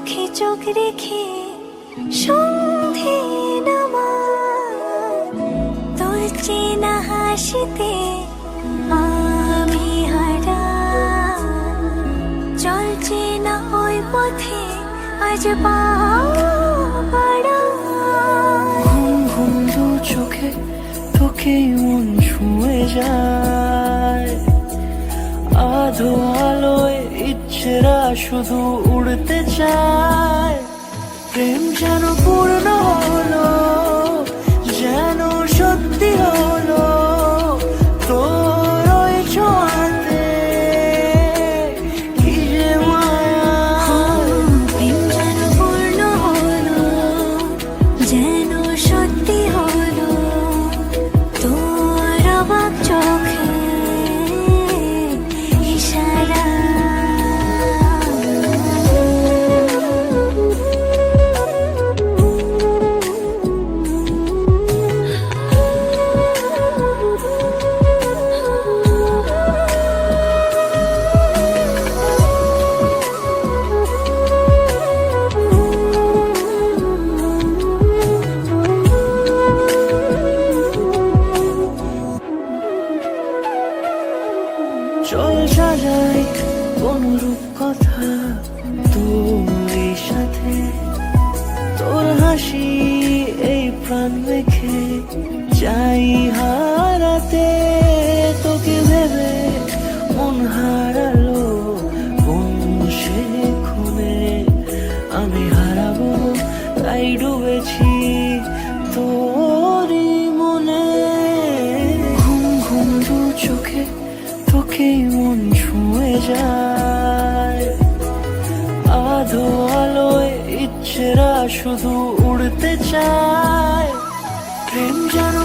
চোখে চোখ রেখে সন্ধে নামা, তোর চেনা হাসিতে আমি হারা। চলছে না ওই পথে আজ পাড়া। ঘুম ঘুম দু চোখে তোকেই মন ছুঁয়ে যায়। আধো আলোয় ইচ্ছেরা শুধু উড়তে চায়। প্রেম যেন পূর্ণ হলো, যেন সত্যি হলো তোর ওই ছোঁয়াতে। কি যে মায়া, প্রেম যেন পূর্ণ হলো, যেন সত্যি হলো তোর অবাক চোখে ইশারা। চল সাজাই কোন রূপ কথা তোর সাথে। তোর হাসি এই প্রাণ মেখে চাই হারাতে। তোকে ভেবে মন হারালো কোন সে খুনে। আমি হারাবো তাই ডুবেছি তোরই মনে। ঘুম ঘুম দু চোখে তোকেই মন ছুঁয়ে যায়। আধো আলোয় ইচ্ছেরা শুধু উড়তে চায়। প্রেম যেন